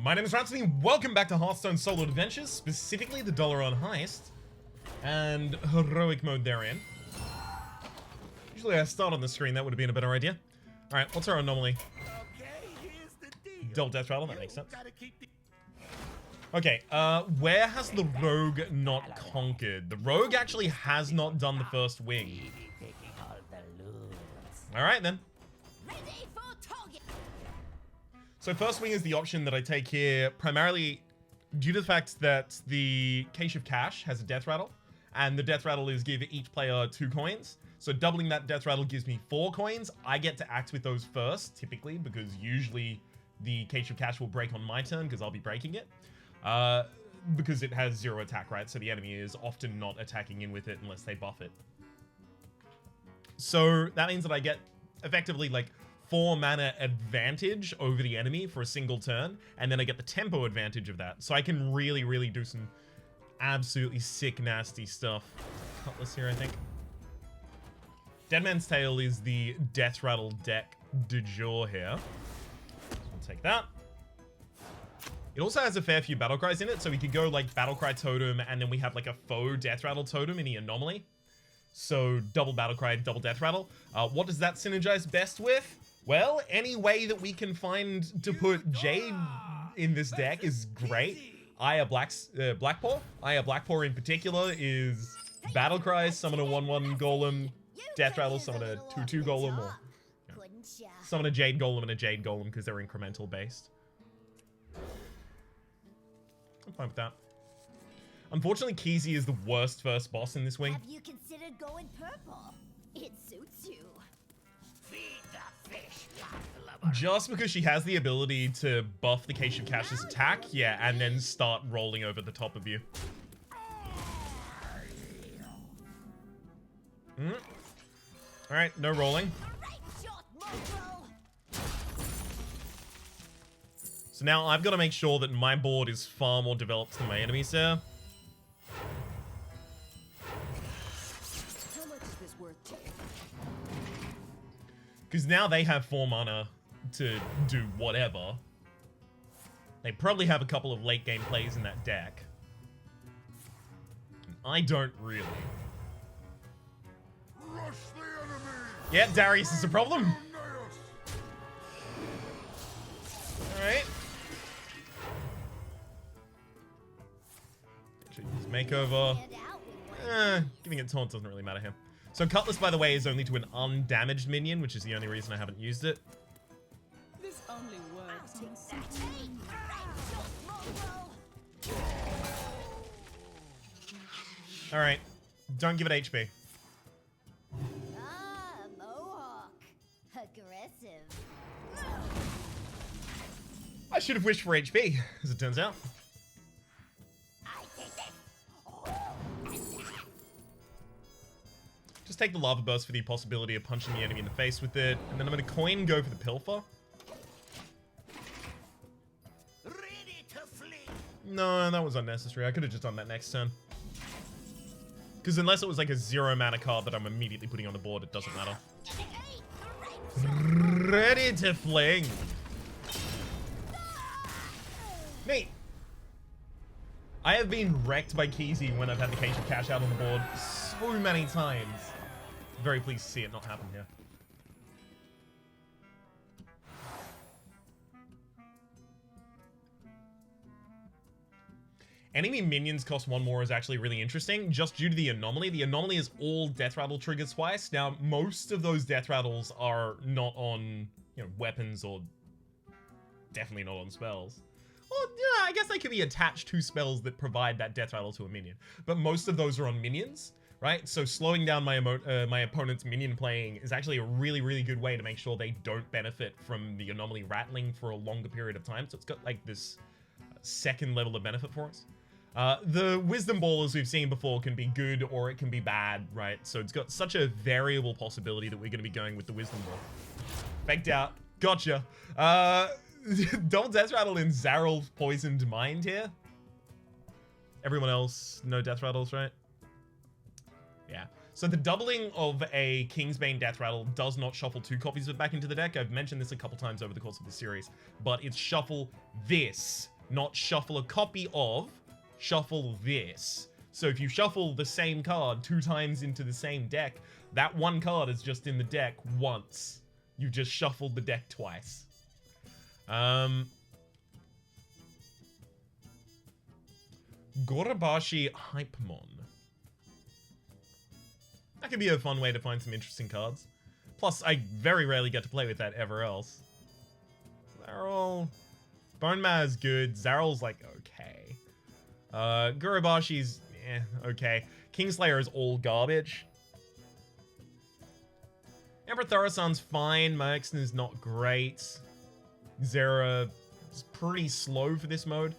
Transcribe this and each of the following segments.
My name is Rhapsody, and welcome back to Hearthstone Solo Adventures, specifically the Dalaran Heist, and Heroic mode therein. Usually I start on the screen, that would have been a better idea. Alright, what's our anomaly? Double Death Rattle, that makes sense. Okay, where has the Rogue not conquered? The Rogue actually has not done the first wing. Alright then. So first wing is the option that I take here, primarily due to the fact that the Cache of Cash has a Death Rattle, and the Death Rattle is give each player 2 coins. So doubling that Death Rattle gives me 4 coins. I get to act with those first, typically, because usually the Cache of Cash will break on my turn, because I'll be breaking it. Because it has 0 attack, right? So the enemy is often not attacking in with it unless they buff it. So that means that I get effectively like 4 mana advantage over the enemy for a single turn, and then I get the tempo advantage of that. So I can really do some absolutely sick, nasty stuff. Cutlass here, I think. Deadman's Tale is the Death Rattle deck du jour here. I'll take that. It also has a fair few battle cries in it, so we could go like battle cry totem, and then we have like a faux Death Rattle totem in the anomaly. So double battle cry, double Death Rattle. What does that synergize best with? Well, any way that we can find to put Jade in this deck is great. Aya Blackpaw. Aya Blackpaw in particular is battle cry, summon a 1/1 golem, Death Rattle, summon a 2/2 golem, or summon a Jade golem and a Jade golem because they're incremental based. I'm fine with that. Unfortunately, Keezy is the worst first boss in this wing. Have you considered going purple? It suits you. Feed the fish, Just because she has the ability to buff the Cache of Cash's attack, yeah, and then start rolling over the top of you. Alright, no rolling. So now I've got to make sure that my board is far more developed than my enemies there. Because now they have 4 mana to do whatever. They probably have a couple of late game plays in that deck. And I don't really. Rush the enemy. Yeah, Darius is a problem. Alright. Should use makeover. Giving it taunt doesn't really matter here. So Cutlass, by the way, is only to an undamaged minion, which is the only reason I haven't used it. This only works. Alright. Don't give it HP. Ah, Mohawk. Aggressive. I should have wished for HP, as it turns out. Just take the Lava Burst for the possibility of punching the enemy in the face with it, and then I'm going to coin go for the Pilfer. Ready to flee. No, that was unnecessary. I could have just done that next turn. Because unless it was like a 0 mana card that I'm immediately putting on the board, it doesn't matter. Ready to fling. Neat. I have been wrecked by Keezy when I've had the Cache of Cash out on the board so many times. Very pleased to see it not happen here. Enemy minions cost 1 more is actually really interesting, just due to the anomaly. The anomaly is all Death Rattle triggers twice. Now, most of those Death Rattles are not on, you know, weapons, or definitely not on spells. Well, yeah, I guess they could be attached to spells that provide that Death Rattle to a minion. But most of those are on minions, right? So slowing down my opponent's minion playing is actually a really good way to make sure they don't benefit from the anomaly rattling for a longer period of time. So it's got like this second level of benefit for us. The Wisdom Ball, as we've seen before, can be good or it can be bad, right? So it's got such a variable possibility that we're going to be going with the Wisdom Ball. Faked out. Gotcha. Double Death Rattle in Zaryl's Poisoned Mind here. Everyone else, no Death Rattles, right? Yeah. So the doubling of a Kingsbane Death Rattle does not shuffle 2 copies of it back into the deck. I've mentioned this a couple times over the course of the series, but it's shuffle this Not shuffle a copy of, shuffle this. So if you shuffle the same card 2 times into the same deck, that one card is just in the deck once. You just shuffled the deck twice. Gorabashi Hypemon. That could be a fun way to find some interesting cards. Plus, I very rarely get to play with that ever else. Zarol. Bone Ma's good. Zarol's like, okay. Gurabashi's, okay. Kingslayer is all garbage. Emperor Thaurissan's fine. Maexton is not great. Zera is pretty slow for this mode.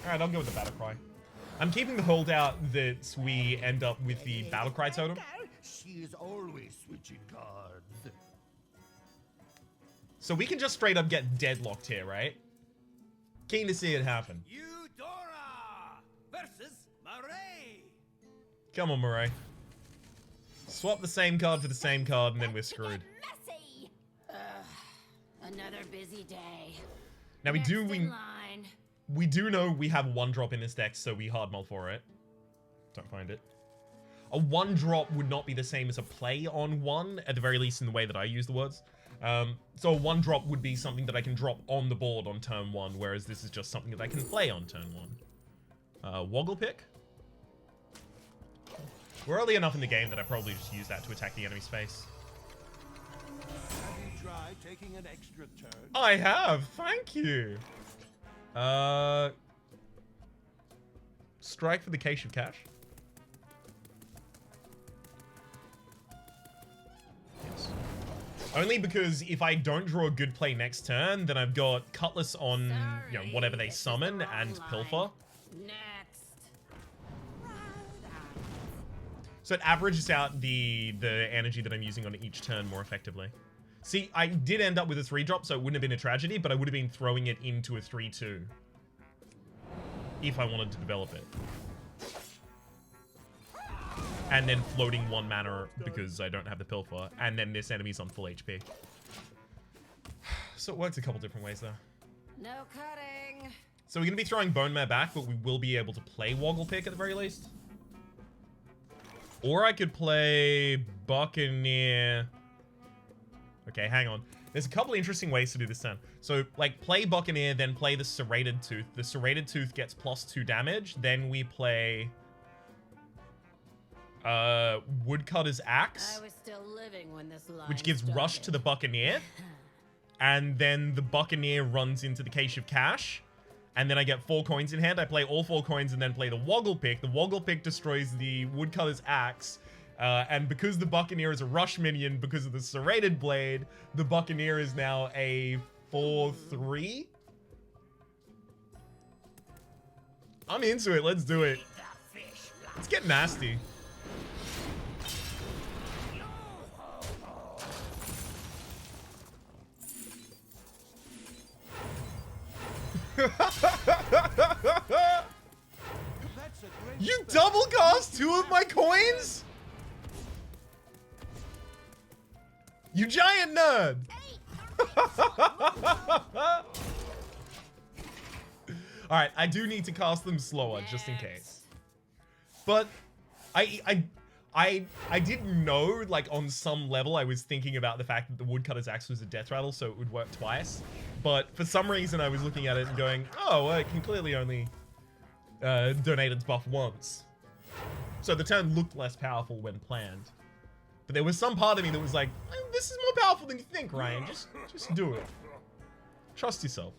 Alright, I'll go with the Battlecry. I'm keeping the holdout that we end up with the Battlecry totem. She is always switching cards. So we can just straight up get deadlocked here, right? Keen to see it happen. Eudora versus Murray. Come on, Murray. Swap the same card for the same card, and then we're screwed. Messy. Another busy day. Now Next in line. we do know we have 1-drop in this deck, so we hard mull for it. Don't find it. A 1-drop would not be the same as a play on 1, at the very least in the way that I use the words. So a 1-drop would be something that I can drop on the board on turn 1, whereas this is just something that I can play on turn 1. Woggle pick. We're early enough in the game that I probably just use that to attack the enemy's face. Have you tried taking an extra turn? I have, thank you. Strike for the Cache of Cash. Yes. Only because if I don't draw a good play next turn, then I've got Cutlass on, you know, whatever they summon and Pilfer. Next. So it averages out the energy that I'm using on each turn more effectively. See, I did end up with a 3-drop, so it wouldn't have been a tragedy, but I would have been throwing it into a 3-2 if I wanted to develop it. And then floating 1 mana because I don't have the Pilfer, and then this enemy's on full HP. So it works a couple different ways there. No cutting. So we're going to be throwing Bone Mare back, but we will be able to play Woggle Pick at the very least. Or I could play Buccaneer. Okay, hang on. There's a couple interesting ways to do this turn. So, like, play Buccaneer, then play the Serrated Tooth. The Serrated Tooth gets +2 damage. Then we play Woodcutter's Axe, I was still living when this line which gives Rush to the Buccaneer. And then the Buccaneer runs into the Cache of Cash. And then I get 4 coins in hand. I play all 4 coins and then play the Woggle Pick. The Woggle Pick destroys the Woodcutter's Axe. And because the Buccaneer is a rush minion, because of the Serrated Blade, the Buccaneer is now a 4/3. I'm into it. Let's do it. Let's get nasty. You double cast 2 of my coins? You giant nerd! Alright, I do need to cast them slower, just in case. But I didn't know, like, on some level I was thinking about the fact that the Woodcutter's Axe was a death rattle, so it would work twice. But for some reason I was looking at it and going, oh, well, it can clearly only donate its buff once. So the turn looked less powerful when planned. But there was some part of me that was like, this is more powerful than you think, Ryan. Just do it. Trust yourself.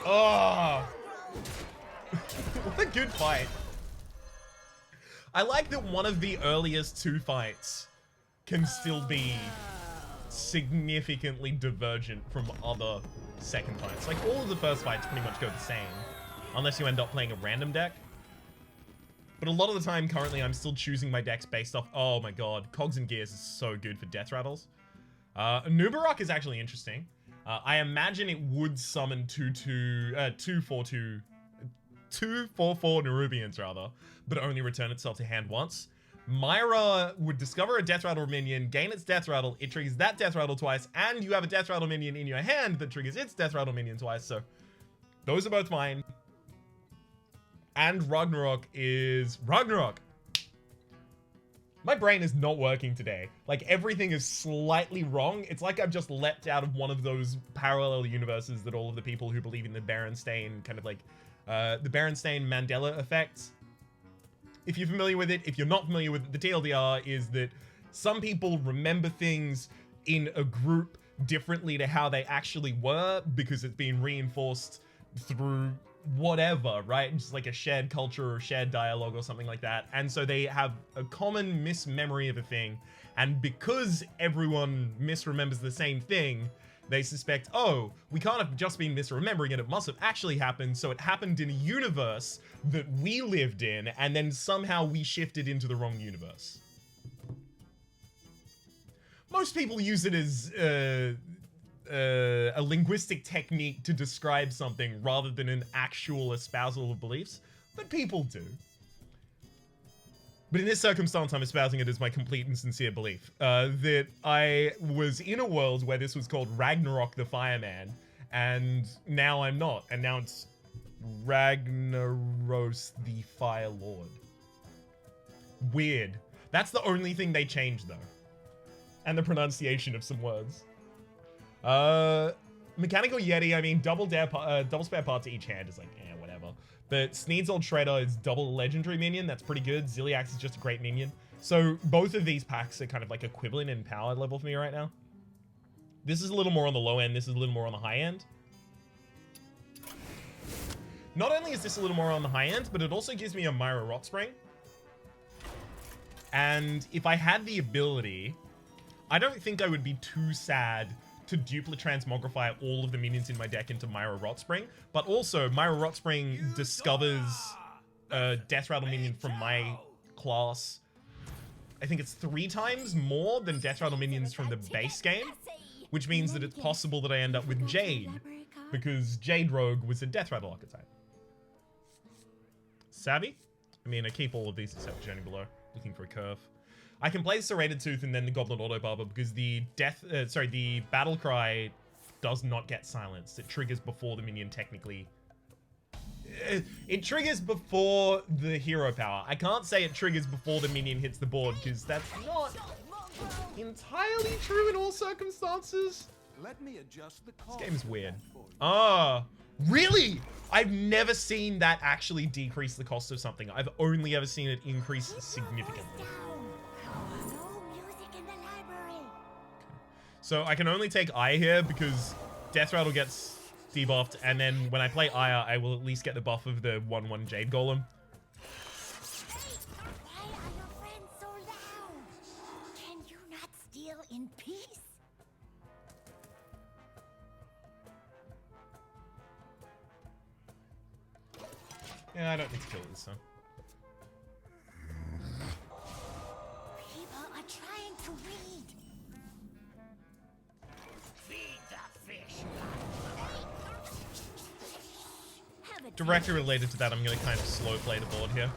Oh! What a good fight. I like that one of the earliest 2 fights can still be significantly divergent from other second fights. Like, all of the first fights pretty much go the same, unless you end up playing a random deck. But a lot of the time, currently, I'm still choosing my decks based off... Oh my god, Cogs and Gears is so good for death rattles. Nubarok is actually interesting. I imagine it would summon 2/4/4 Nerubians, rather, but only return itself to hand once. Myra would discover a Death Rattle minion, gain its Death Rattle, it triggers that Death Rattle twice, and you have a Death Rattle minion in your hand that triggers its Death Rattle minion twice, so those are both mine. And Ragnarok is... Ragnarok! My brain is not working today. Like, everything is slightly wrong. It's like I've just leapt out of one of those parallel universes that all of the people who believe in the Berenstain kind of like, the Berenstain Mandela effect. If you're familiar with it, if you're not familiar with it, the TLDR is that some people remember things in a group differently to how they actually were because it's been reinforced through whatever, right? Just like a shared culture or shared dialogue or something like that. And so they have a common mismemory of a thing. And because everyone misremembers the same thing, they suspect, oh, we can't have just been misremembering it. It must have actually happened. So it happened in a universe that we lived in, and then somehow we shifted into the wrong universe. Most people use it as a linguistic technique to describe something rather than an actual espousal of beliefs, but people do. But in this circumstance, I'm espousing it as my complete and sincere belief that I was in a world where this was called Ragnarok the Fireman, and now I'm not, and now it's Ragnaros the Fire Lord. Weird. That's the only thing they changed, though. And the pronunciation of some words. Mechanical Yeti, I mean, double spare part to each hand is like, whatever. But Sneed's Old Shredder is double legendary minion. That's pretty good. Ziliax is just a great minion. So both of these packs are kind of like equivalent in power level for me right now. This is a little more on the low end. This is a little more on the high end. Not only is this a little more on the high end, but it also gives me a Myra Rock Spring. And if I had the ability, I don't think I would be too sad to duplicate transmogrify all of the minions in my deck into Myra Rot Spring, but also Myra Rot Spring discovers a Death Rattle minion from my class. I think it's 3 times more than Death Rattle minions from the base game, which means that it's possible that I end up with Jade, because Jade Rogue was a Death Rattle archetype. Savvy? I mean, I keep all of these except Journey Below, looking for a curve. I can play Serrated Tooth and then the Goblin Auto Barber because the Battle Cry does not get silenced. It triggers before the minion technically... It triggers before the hero power. I can't say it triggers before the minion hits the board because that's not entirely true in all circumstances. Let me adjust the This game is weird. Ah, really? I've never seen that actually decrease the cost of something. I've only ever seen it increase significantly. So I can only take Aya here because Death Rattle gets debuffed, and then when I play Aya, I will at least get the buff of the 1/1 Jade Golem. Why are your friends so loud? Can you not steal in peace? Yeah, I don't need to kill this, so. People are trying to read. Feed the fish. Have a Directly related to that, I'm going to kind of slow play the board here.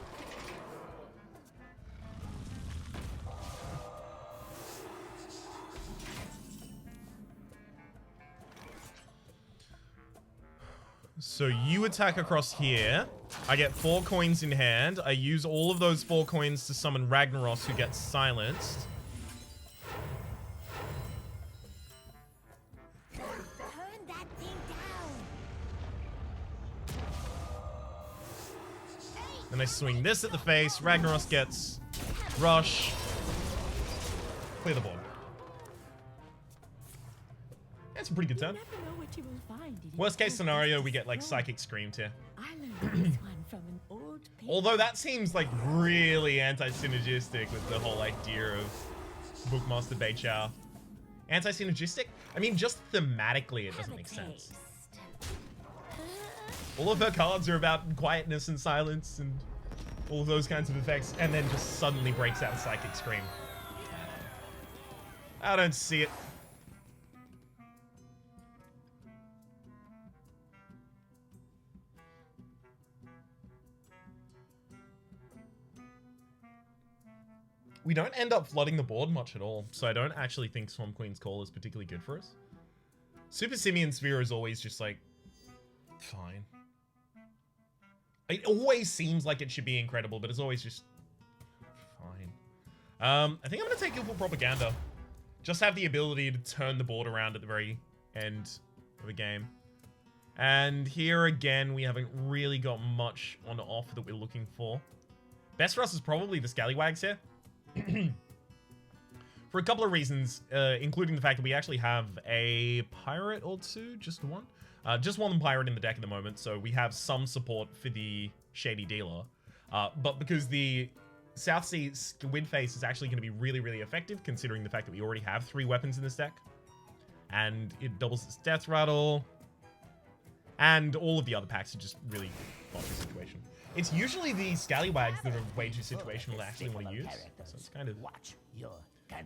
So you attack across here. I get 4 coins in hand. I use all of those 4 coins to summon Ragnaros, who gets silenced. turn that thing down. Then I swing this at the face. Ragnaros gets rush. Clear the board. That's a pretty good turn. Never know what you will find. Worst case senscenario, we get like Psychic Scream here. I learned this one from an old paper. Although that seems like really anti-synergistic with the whole idea of Bookmaster Beichao. Anti-synergistic? I mean, just thematically, it doesn't make sense. All of her cards are about quietness and silence and all of those kinds of effects, and then just suddenly breaks out Psychic Scream. I don't see it. We don't end up flooding the board much at all, so I don't actually think Swamp Queen's Call is particularly good for us. Super Simian Sphere is always just like, fine. It always seems like it should be incredible, but it's always just fine. I think I'm gonna take Evil Propaganda. Just have the ability to turn the board around at the very end of a game. And here again, we haven't really got much on offer that we're looking for. Best for us is probably the Scallywags here. For a couple of reasons, including the fact that we actually have a pirate or two, just one pirate in the deck at the moment, so we have some support for the Shady Dealer. But because the South Sea Squid Face is actually going to be really, really effective, considering the fact that we already have 3 weapons in this deck, and it doubles its Death Rattle, and all of the other packs are just really fun for situation. It's usually the Scallywags that are way too situational to actually want to use, so it's kind of,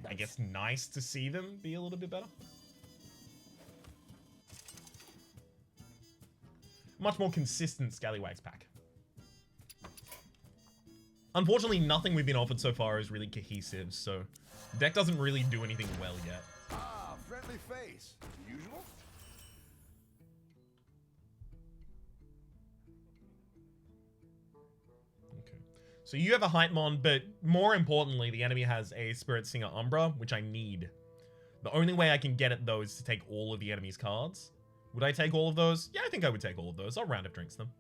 I guess, nice to see them be a little bit better. Much more consistent Scallywags pack. Unfortunately, nothing we've been offered so far is really cohesive, so the deck doesn't really do anything well yet. Ah, friendly face. Usual? Okay. So you have a Heightmon, but more importantly, the enemy has a Spirit Singer Umbra, which I need. The only way I can get it, though, is to take all of the enemy's cards. Would I take all of those? Yeah, I think I would take all of those. I'll round up drinks them.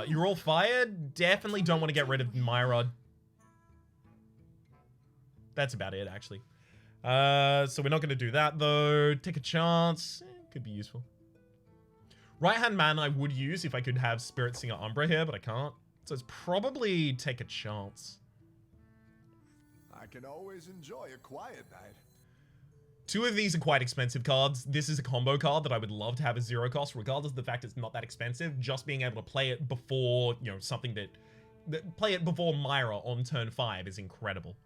You're all fired. Definitely don't want to get rid of Myra. That's about it, actually. So we're not going to do that, though. Take a chance. Could be useful. Right-hand man I would use if I could have Spirit Singer Umbra here, but I can't. So it's probably take a chance. I can always enjoy a quiet night. 2 of these are quite expensive cards. This is a combo card that I would love to have as 0 cost, regardless of the fact it's not that expensive. Just being able to play it before, you know, something that play it before Myra on turn 5 is incredible.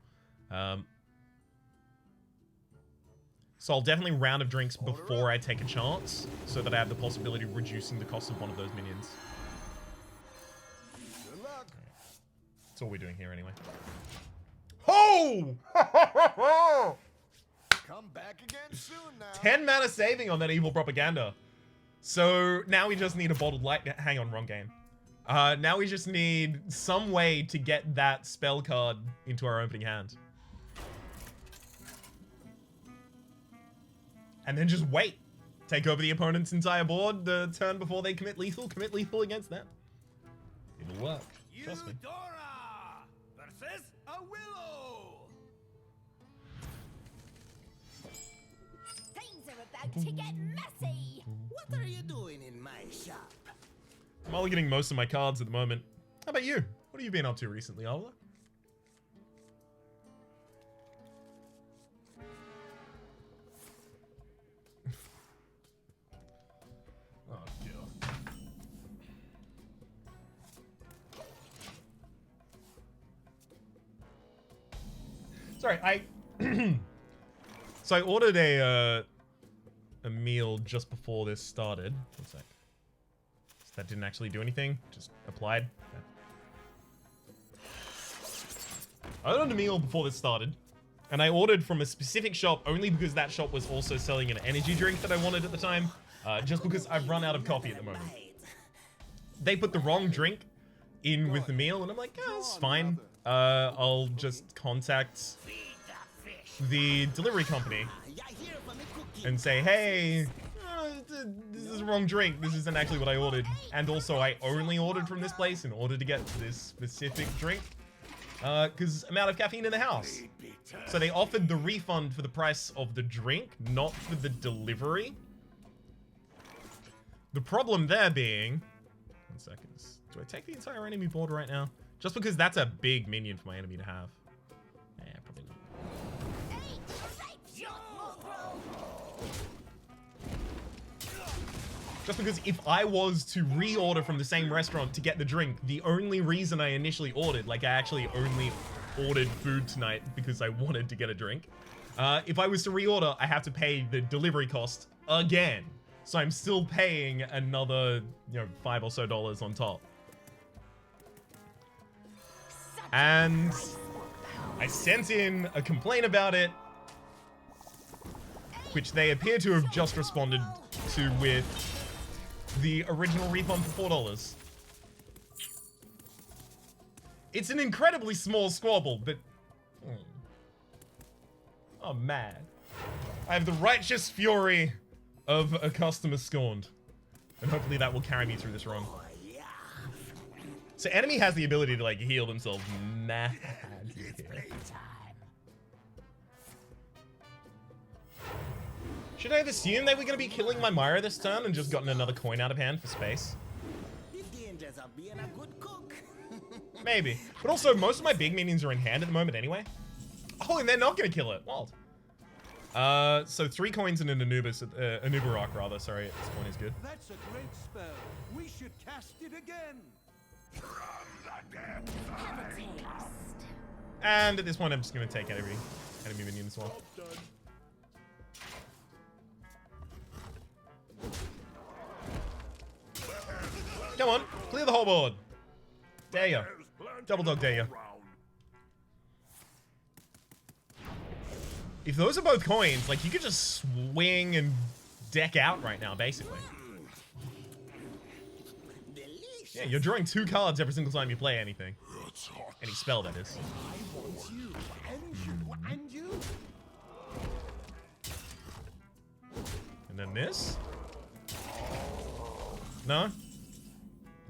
So I'll definitely round of drinks before I take a chance, so that I have the possibility of reducing the cost of one of those minions. Good luck. That's all we're doing here anyway. Oh! Come back again soon now. 10 mana saving on that Evil Propaganda. So now we just need a Bottled Light. Hang on, wrong game. Now we just need some way to get that spell card into our opening hand. And then just wait. Take over the opponent's entire board the turn before they commit lethal against them. It'll work. Trust me. Eudora versus a Willow. Things are about to get messy. What are you doing in my shop? I'm mulliganing most of my cards at the moment. How about you? What have you been up to recently, Oliver? Oh, dear. Sorry, So I ordered a meal just before this started. One sec. So that didn't actually do anything. Just applied. Okay. I ordered a meal before this started. And I ordered from a specific shop only because that shop was also selling an energy drink that I wanted at the time. Just because I've run out of coffee at the moment. They put the wrong drink in with the meal, and I'm like, yeah, it's fine. I'll just contact the delivery company and say, hey, this is the wrong drink. This isn't actually what I ordered. And also, I only ordered from this place in order to get this specific drink. Because I'm out of caffeine in the house. So they offered the refund for the price of the drink, not for the delivery. The problem there being... 1 second. Do I take the entire enemy board right now? Just because that's a big minion for my enemy to have. Yeah, probably not. Hey, right shot, Mokro. Just because if I was to reorder from the same restaurant to get the drink, the only reason I initially ordered, like I actually only ordered food tonight because I wanted to get a drink. If I was to reorder, I have to pay the delivery cost again. So I'm still paying another, you know, $5 or so on top. And I sent in a complaint about it, which they appear to have just responded to with the original refund for $4. It's an incredibly small squabble, but... Oh, man. I have the righteous fury of a customer scorned. And hopefully that will carry me through this run. So enemy has the ability to, like, heal themselves mad here. Should I have assumed they were going to be killing my Myra this turn and just gotten another coin out of hand for space? Maybe. But also, most of my big minions are in hand at the moment anyway. Oh, and they're not going to kill it. Wild. So 3 coins and an Anubarak, rather. Sorry, at this point is good. That's a great spell. We should cast it again. And at this point, I'm just going to take out every enemy minion as well. Come on, clear the whole board. Dare ya. Double dog dare ya. If those are both coins, like, you could just swing and deck out right now, basically. Yeah, you're drawing 2 cards every single time you play anything. Any spell, that is. I want you, and you. And then this? No?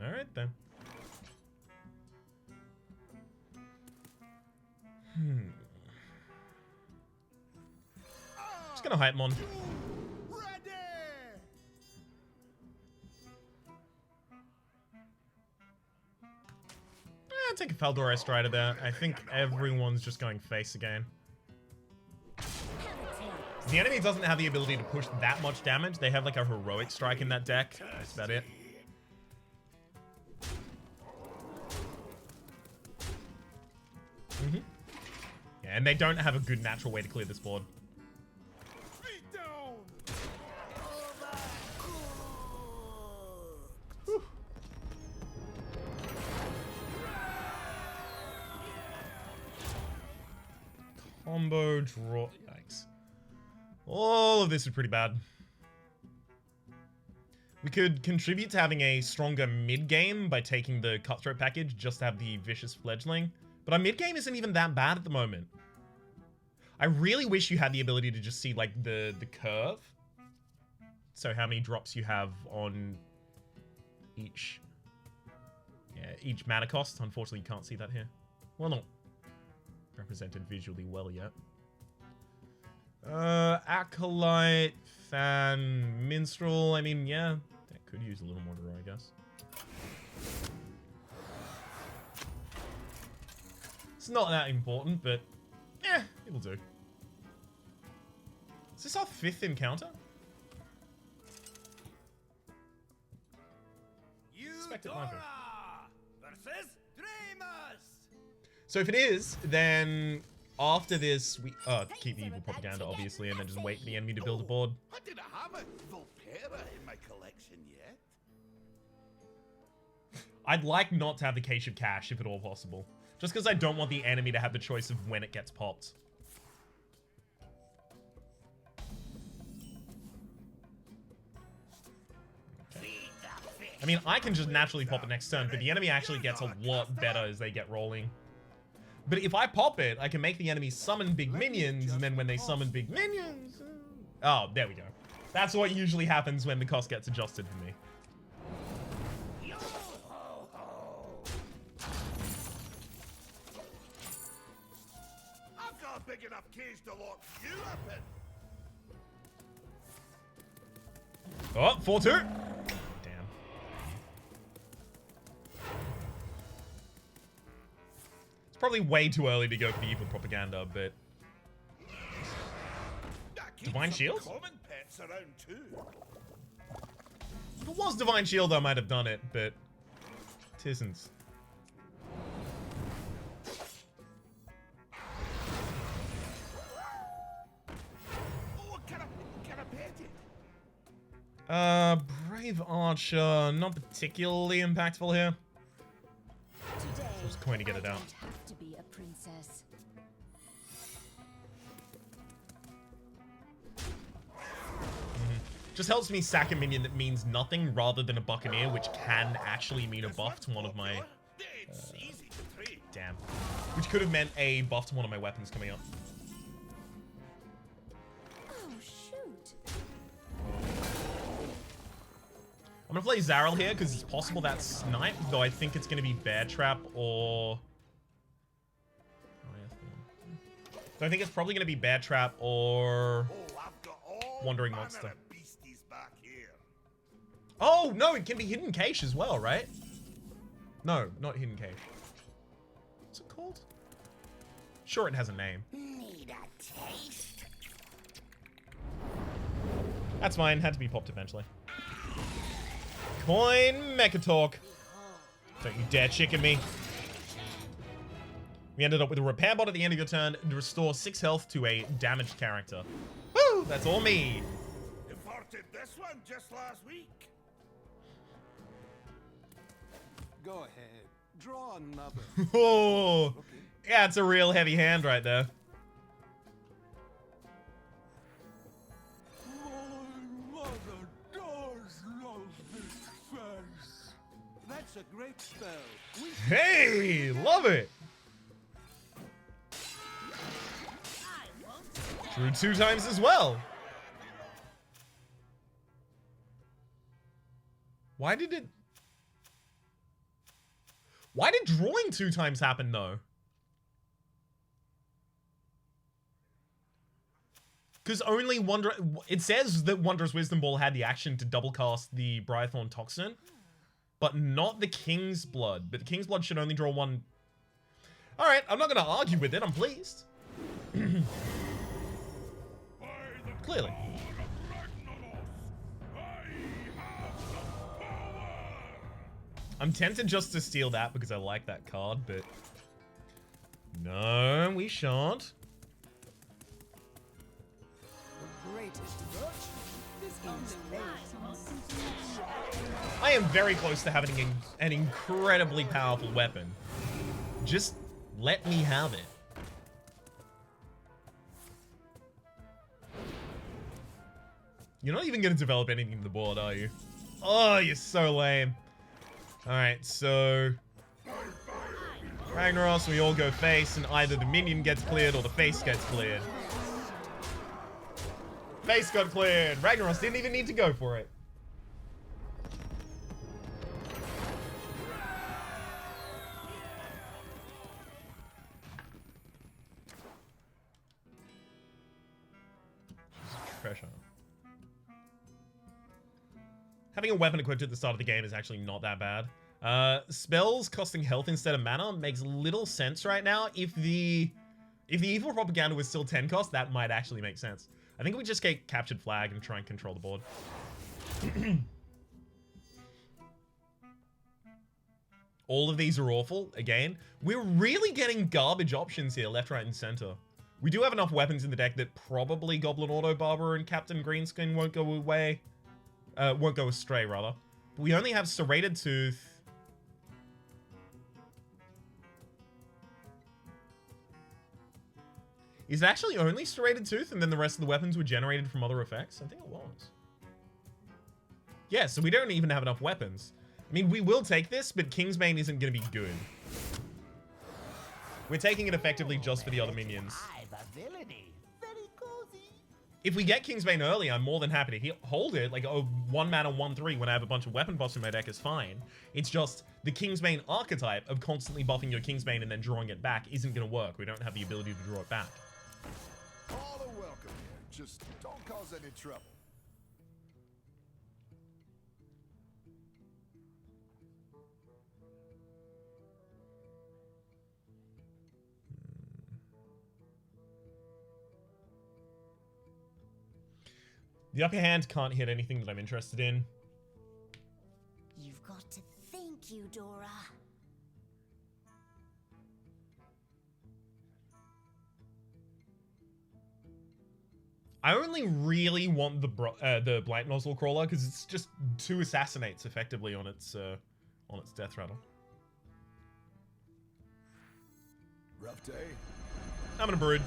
Alright, then. Just gonna hype mon. Take a Faldora Strider there. I think everyone's just going face again. The enemy doesn't have the ability to push that much damage. They have like a heroic strike in that deck. That's about it. Yeah, and they don't have a good natural way to clear this board. Combo draw. Yikes. All of this is pretty bad. We could contribute to having a stronger mid-game by taking the Cutthroat package just to have the Vicious Fledgling. But our mid-game isn't even that bad at the moment. I really wish you had the ability to just see, like, the curve. So how many drops you have on each... Yeah, each mana cost. Unfortunately, you can't see that here. Well, not represented visually well yet. Acolyte, Fan, Minstrel. I mean, yeah, that could use a little more draw, I guess. It's not that important, but yeah, it'll do. Is this our 5th encounter? Expected line versus Dreamers. So if it is, then after this, we keep the evil propaganda, obviously, and then just wait for the enemy to build a board. I didn't have a Volpera in my collection yet. I'd like not to have the Cache of Cash, if at all possible. Just because I don't want the enemy to have the choice of when it gets popped. I mean, I can just naturally pop it next turn, but the enemy actually gets a lot better as they get rolling. But if I pop it, I can make the enemy summon big minions, and then when they summon big minions... Oh, there we go. That's what usually happens when the cost gets adjusted for me. I've got a big enough cage to lock you up in. Oh, 4-2. It's probably way too early to go for the evil propaganda, but... Divine Shield? Common pets around too. If it was Divine Shield, I might have done it, but... It isn't. Oh, can I pet it? Brave Archer, not particularly impactful here. Today, Just going to get it out. I don't have to be a princess. Just helps me sack a minion that means nothing rather than a Buccaneer, which can actually mean a buff to one of my... damn. Which could have meant a buff to one of my weapons coming up. Oh, shoot. I'm gonna play Zarel here because it's possible that's Snipe, though I think it's gonna be Bear Trap or... So I think it's probably gonna be Bear Trap or... Wandering Monster. Oh, no, it can be Hidden Cache as well, right? No, not Hidden Cache. What's it called? Sure, it has a name. Need a taste? That's fine. Had to be popped eventually. Coin Mecha Talk. Don't you dare chicken me. We ended up with a repair bot at the end of your turn to restore 6 health to a damaged character. Woo! That's all me. Imported this one just last week. Go ahead. Draw another. Oh, yeah, it's a real heavy hand right there. My mother does love this face. That's a great spell. Hey, love it. Drew 2 times as well. Why did drawing 2 times happen though? Because only it says that Wondrous Wisdom Ball had the action to double cast the Briarthorn Toxin, but not the King's Blood. But the King's Blood should only draw 1. All right, I'm not going to argue with it. I'm pleased. Clearly. I'm tempted just to steal that because I like that card, but no, we shan't. I am very close to having an incredibly powerful weapon. Just let me have it. You're not even going to develop anything in the board, are you? Oh, you're so lame. Alright, so... Ragnaros, we all go face, and either the minion gets cleared or the face gets cleared. Face got cleared. Ragnaros didn't even need to go for it. Pressure. Having a weapon equipped at the start of the game is actually not that bad. Spells costing health instead of mana makes little sense right now. If the evil propaganda was still 10 cost, that might actually make sense. I think we just get captured flag and try and control the board. All of these are awful. Again, we're really getting garbage options here, left, right, and center. We do have enough weapons in the deck that probably Goblin Auto Barber and Captain Greenskin won't go away. Won't go astray, rather. But we only have Serrated Tooth. Is it actually only Serrated Tooth and then the rest of the weapons were generated from other effects? I think it was. Yeah, so we don't even have enough weapons. I mean, we will take this, but Kingsbane isn't going to be good. We're taking it effectively just for the other minions. If we get Kingsbane early, I'm more than happy to hold it. Like, oh, 1 mana, 1/3 when I have a bunch of weapon buffs in my deck is fine. It's just the Kingsbane archetype of constantly buffing your Kingsbane and then drawing it back isn't going to work. We don't have the ability to draw it back. All are welcome here. Just don't cause any trouble. The upper hand can't hit anything that I'm interested in. You've got to think, Eudora. I only really want the Blight Nozzle Crawler because it's just 2 assassinates effectively on its death rattle. Rough day. I'm gonna Brood.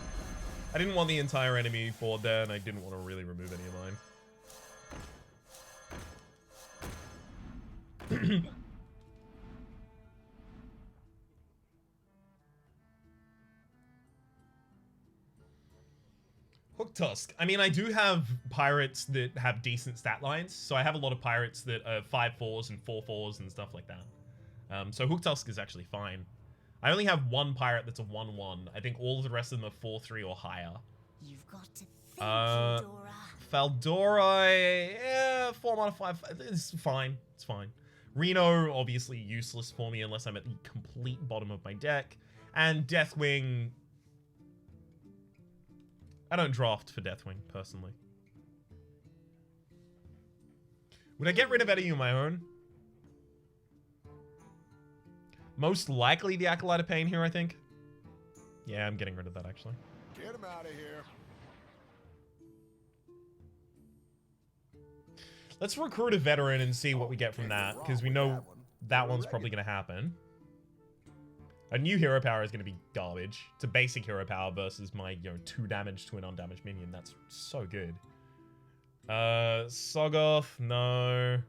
I didn't want the entire enemy board there, and I didn't want to really remove any of mine. Hook Tusk. I mean, I do have pirates that have decent stat lines, so I have a lot of pirates that are 5/4s and 4/4s and stuff like that. So Hook Tusk is actually fine. I only have one pirate that's a 1/1. I think all of the rest of them are 4/3 or higher. You've got to think, Eudora. Faldora, yeah, 4 mana 5. It's fine. It's fine. Reno, obviously useless for me unless I'm at the complete bottom of my deck. And Deathwing. I don't draft for Deathwing, personally. Would I get rid of any of my own? Most likely the Acolyte of Pain here, I think. Yeah, I'm getting rid of that, actually. Get him out of here. Let's recruit a veteran and see what we get from that, because we know that one's probably going to happen. A new hero power is going to be garbage. It's a basic hero power versus my, 2 damage to an undamaged minion. That's so good. Sogoth, no.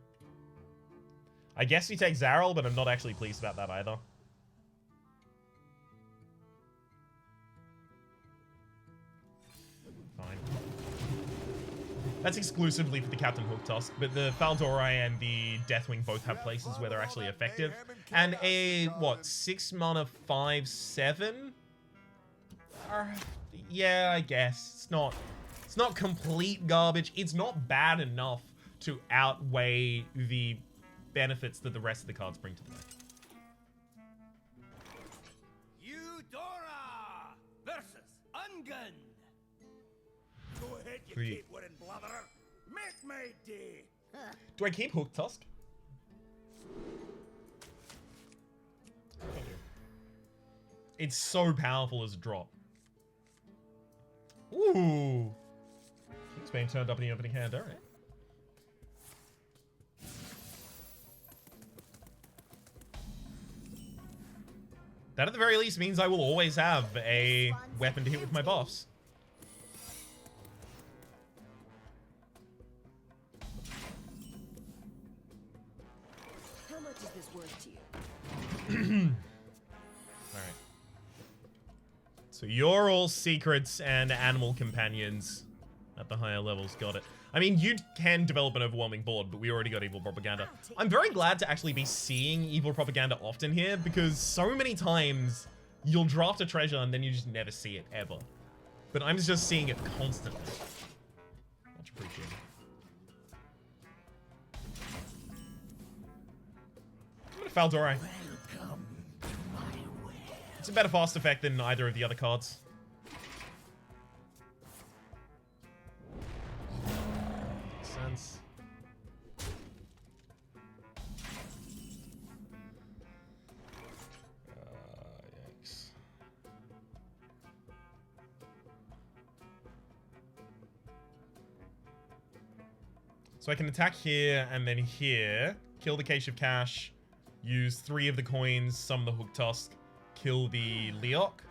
I guess we take Zarel, but I'm not actually pleased about that either. Fine. That's exclusively for the Captain Hook Tusk, but the Faldora and the Deathwing both have places where they're actually effective. And a, what, 6 mana 5/7? Yeah, I guess. It's not complete garbage. It's not bad enough to outweigh the benefits that the rest of the cards bring to the deck. Eudora versus Ungun. Go ahead, you Sweet. keep wooden blubberer. Make my day. Do I keep Hook Tusk? I do. It's so powerful as a drop. Ooh. It's being turned up in the opening hand, alright. That at the very least means I will always have a weapon to hit with my buffs. How much is this worth to you? Alright. So you're all secrets and animal companions at the higher levels. Got it. I mean, you can develop an overwhelming board, but we already got Evil Propaganda. I'm very glad to actually be seeing Evil Propaganda often here, because so many times you'll draft a treasure and then you just never see it, ever. But I'm just seeing it constantly. Much appreciated. I'm gonna Faldora. It's a better fast effect than either of the other cards. Makes sense. Yikes. So I can attack here and then here, kill the Cache of Cash, use 3 of the coins, summon the Hook Tusk, kill the Leok.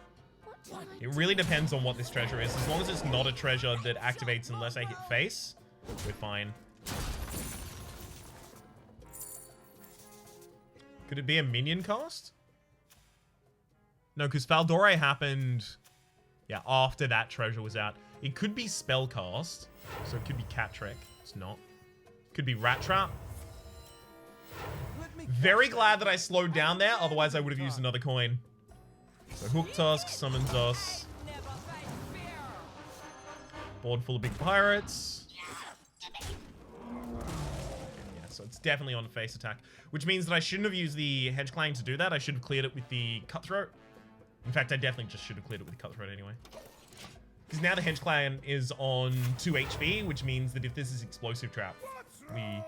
It really depends on what this treasure is. As long as it's not a treasure that activates unless I hit face, we're fine. Could it be a minion cast? No, because Faldora happened, yeah, after that treasure was out. It could be spell cast, so it could be Cat Trek. It's not. Could be Rat Trap. Very glad that I slowed down there, otherwise I would have used another coin. So Hook Tusk summons us. Board full of big pirates. Yeah, so it's definitely on face attack, which means that I shouldn't have used the Hedge Clang to do that. I should have cleared it with the Cutthroat. In fact, I definitely just should have cleared it with the Cutthroat anyway. Because now the Hedge Clang is on 2 HP, which means that if this is Explosive Trap, we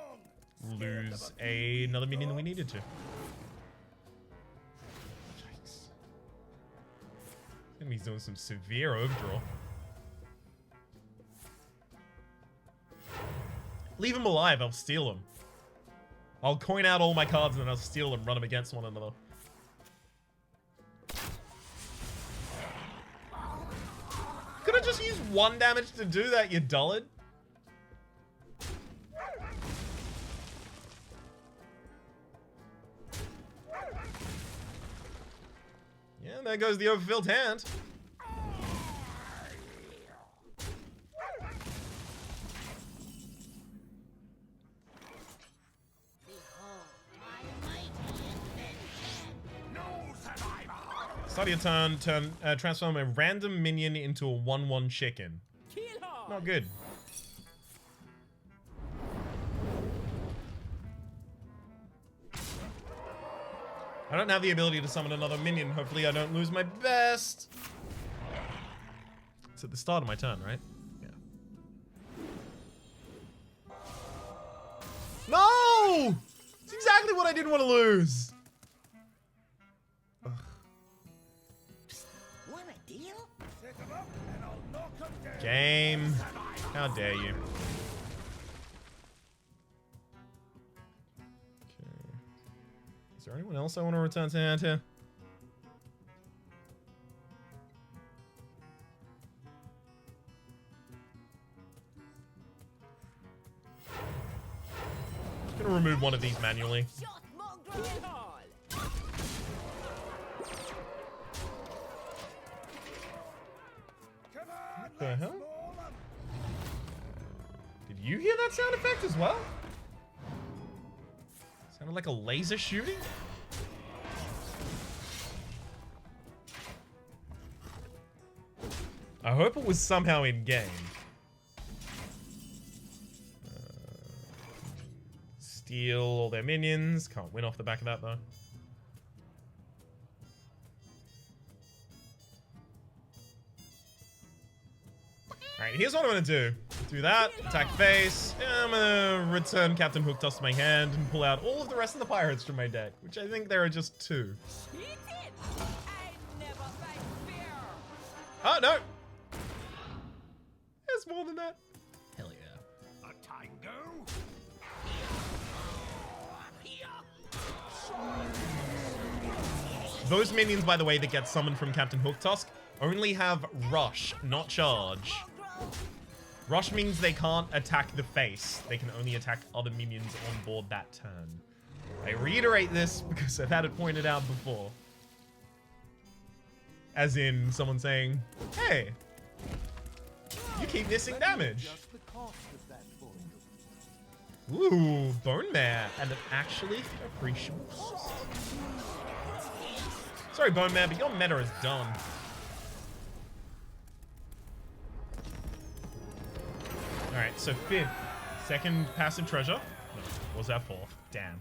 lose another minion than we needed to. Yikes. Enemy's doing some severe overdraw. Leave him alive, I'll steal him. I'll coin out all my cards and then I'll steal them, run them against one another. Could I just use 1 damage to do that, you dullard? Yeah, there goes the overfilled hand. Start your turn, transform a random minion into a 1/1 chicken. Not good. I don't have the ability to summon another minion. Hopefully I don't lose my best. It's at the start of my turn, right? Yeah. No! It's exactly what I didn't want to lose. Ugh. Want a deal? Set 'em up and I'll knock 'em down. Game. How dare you? Okay. Is there anyone else I want to return to hand here? Just gonna remove one of these manually. Shot mongrel. Come on, What the let's hell? maul 'em. Did you hear that sound effect as well? Sounded like a laser shooting? I hope it was somehow in game. Steal all their minions. Can't win off the back of that though. Alright, here's what I'm gonna do. Do that, attack face. I'm gonna return Captain Hooktoss to my hand and pull out all of the rest of the pirates from my deck, which I think there are just 2. Oh, no! There's more than that. Hell yeah. A tango? Those minions, by the way, that get summoned from Captain Hooktusk only have Rush, not Charge. Rush means they can't attack the face. They can only attack other minions on board that turn. I reiterate this because I've had it pointed out before. As in someone saying, hey, you keep missing damage. Just the cost of that for you. Ooh, Bone Mare at an actually appreciable cost. Sorry, Bone Mare, but your meta is done. Alright, so 5th. Second passive treasure. No, what was that 4th? Damn.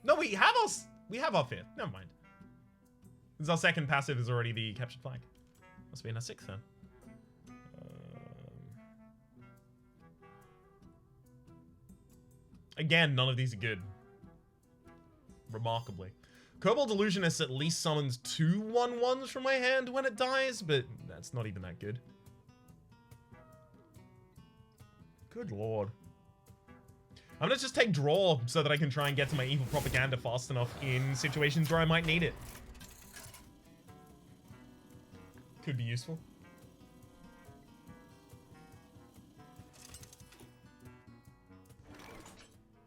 No, we have our 5th. Never mind. Because our second passive is already the captured flag. Must be in our 6th then. Again, none of these are good. Remarkably. Kobold Illusionist at least summons 2 1/1s from my hand when it dies, but that's not even that good. Good lord. I'm gonna just take draw so that I can try and get to my evil propaganda fast enough in situations where I might need it. Could be useful.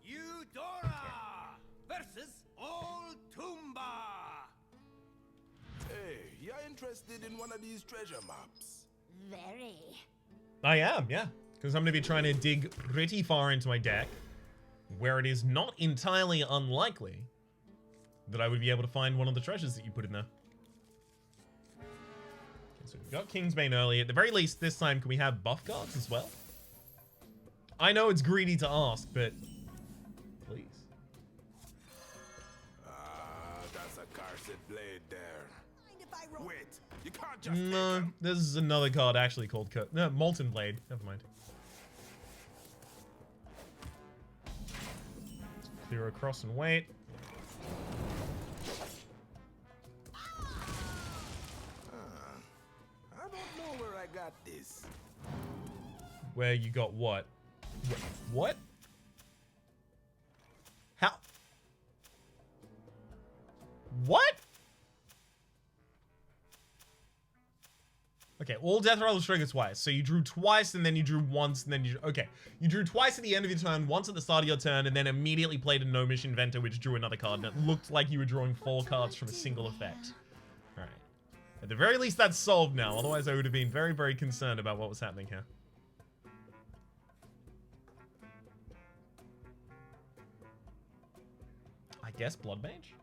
Eudora versus Old Tumba. Hey, you're interested in one of these treasure maps? Very. I am, yeah. Because I'm going to be trying to dig pretty far into my deck, where it is not entirely unlikely that I would be able to find one of the treasures that you put in there. Okay, so we've got Kingsbane early. At the very least, this time, can we have buff cards as well? I know it's greedy to ask, but please. That's a cursed blade there. Mind if I roll? Wait, you can't just No, take 'em. there's another card actually called Molten Blade. Never mind. Clear across and wait. I don't know where I got this. Where you got what? What? How? What? Okay, all death rolls trigger twice. So you drew twice and then you drew once and then you... Okay, you drew twice at the end of your turn, once at the start of your turn, and then immediately played a Gnomish Inventor which drew another card. And it looked like you were drawing 4 cards from a single effect. Alright. At the very least, that's solved now. Otherwise, I would have been very, very concerned about what was happening here. I guess Blood Mage?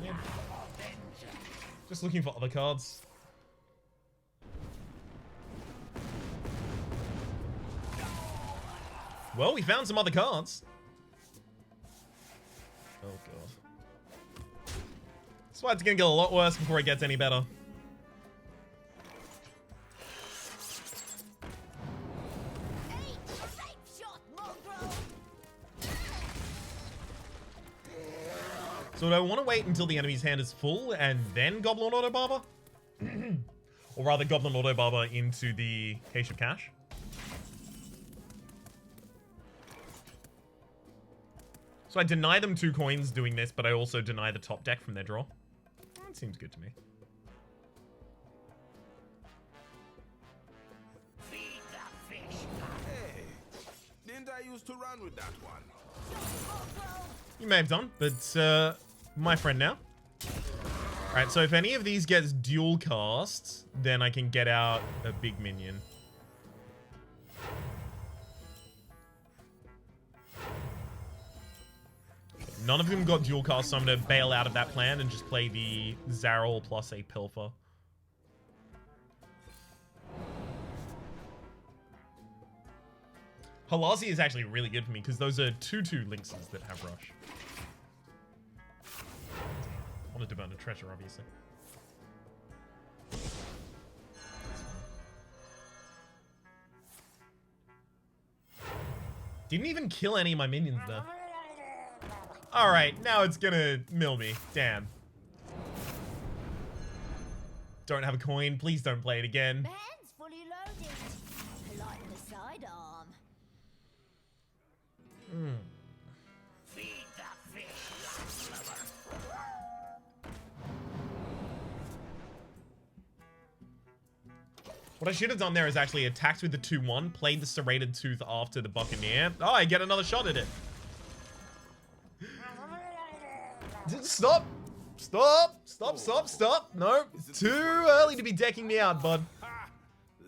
Yeah. Just looking for other cards. Well, we found some other cards. Oh god. That's why it's gonna get a lot worse before it gets any better. So do I want to wait until the enemy's hand is full and then Goblin Auto Barber? Or rather Goblin Auto Barber into the Cache of Cash? So I deny them 2 coins doing this, but I also deny the top deck from their draw. That seems good to me. Feed the fish. Hey, didn't I used to run with that one? You may have done, but my friend now. Alright, so if any of these gets dual casts, then I can get out a big minion. None of them got dual cast, so I'm going to bail out of that plan and just play the Zarel plus a Pilfer. Halazi is actually really good for me because those are 2/2 Lynxes that have Rush. I wanted to burn a treasure, obviously. Didn't even kill any of my minions though. Alright, now it's gonna mill me. Damn. Don't have a coin. Please don't play it again. Man's fully loaded. I like the sidearm. Feed the fish, lover. What I should have done there is actually attacked with the 2/1, played the Serrated Tooth after the Buccaneer. Oh, I get another shot at it. Stop! Stop! Stop, stop, stop! No, too early to be decking me out, bud. Ha!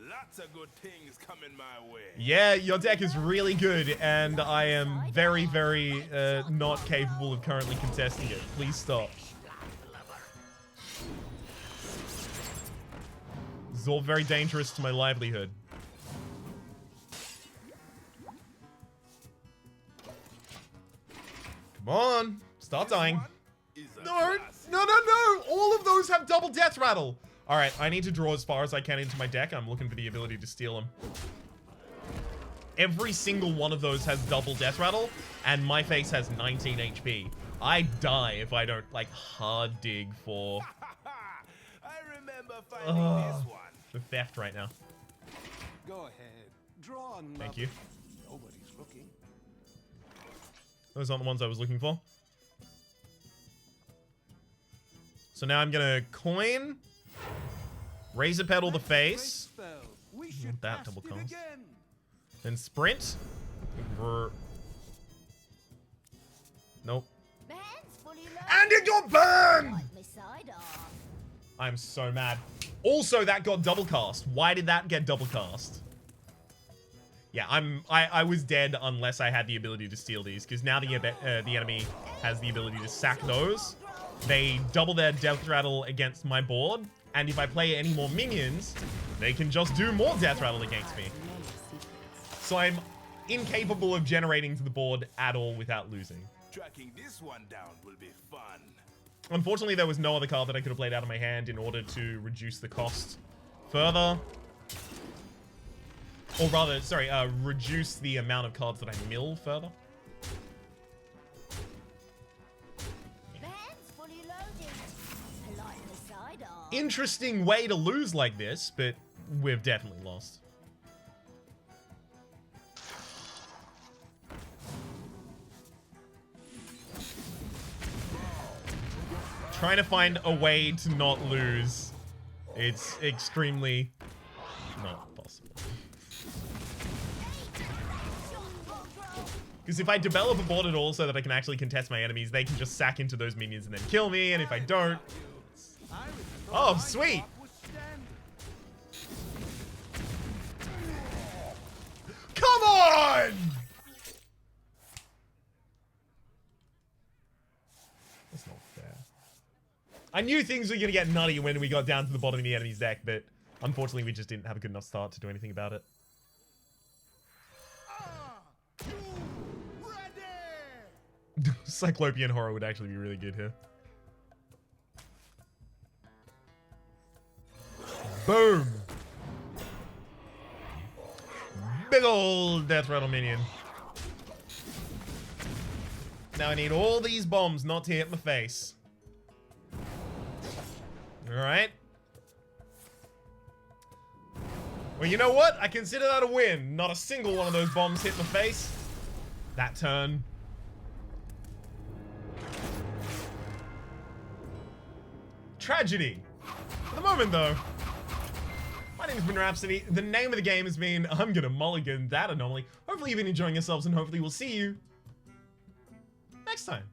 Lots of good things coming my way. Yeah, your deck is really good, and I am very, very not capable of currently contesting it. Please stop. This is all very dangerous to my livelihood. Come on, stop dying. No, no, no, no! All of those have double Death Rattle! Alright, I need to draw as far as I can into my deck. I'm looking for the ability to steal them. Every single one of those has double Death Rattle, and my face has 19 HP. I die if I don't, like, hard dig for I remember finding this one. the theft right now. Go ahead. Draw another. Thank you. Nobody's looking. Those aren't the ones I was looking for. So now I'm gonna coin, Razor Petal the face, We should that cast double it cast. again. then sprint. Nope. Man's fully loaded. And it got burned! Like my sidearm. I'm so mad. Also, that got double cast. Why did that get double cast? Yeah, I was dead unless I had the ability to steal these, because now the enemy has the ability to sack those. They double their Death Rattle against my board, and if I play any more minions, they can just do more Death Rattle against me. So I'm incapable of generating to the board at all without losing. Tracking this one down will be fun. Unfortunately, there was no other card that I could have played out of my hand in order to reduce the cost further. Or rather, sorry, reduce the amount of cards that I mill further. Man's fully loaded. I like the sidearm. Interesting way to lose like this, but we've definitely lost. Trying to find a way to not lose. It's extremely not possible. Because if I develop a board at all so that I can actually contest my enemies, they can just sack into those minions and then kill me, and if I don't... Oh, sweet! Come on! That's not fair. I knew things were gonna get nutty when we got down to the bottom of the enemy's deck, but unfortunately we just didn't have a good enough start to do anything about it. Cyclopean horror would actually be really good here. Boom! Big old death rattle minion. Now I need all these bombs not to hit my face. Alright. Well, you know what? I consider that a win. Not a single one of those bombs hit my face. That turn. Tragedy. For the moment, though. My name has been Rhapsody. The name of the game has been I'm gonna mulligan that anomaly. Hopefully you've been enjoying yourselves, and hopefully we'll see you next time.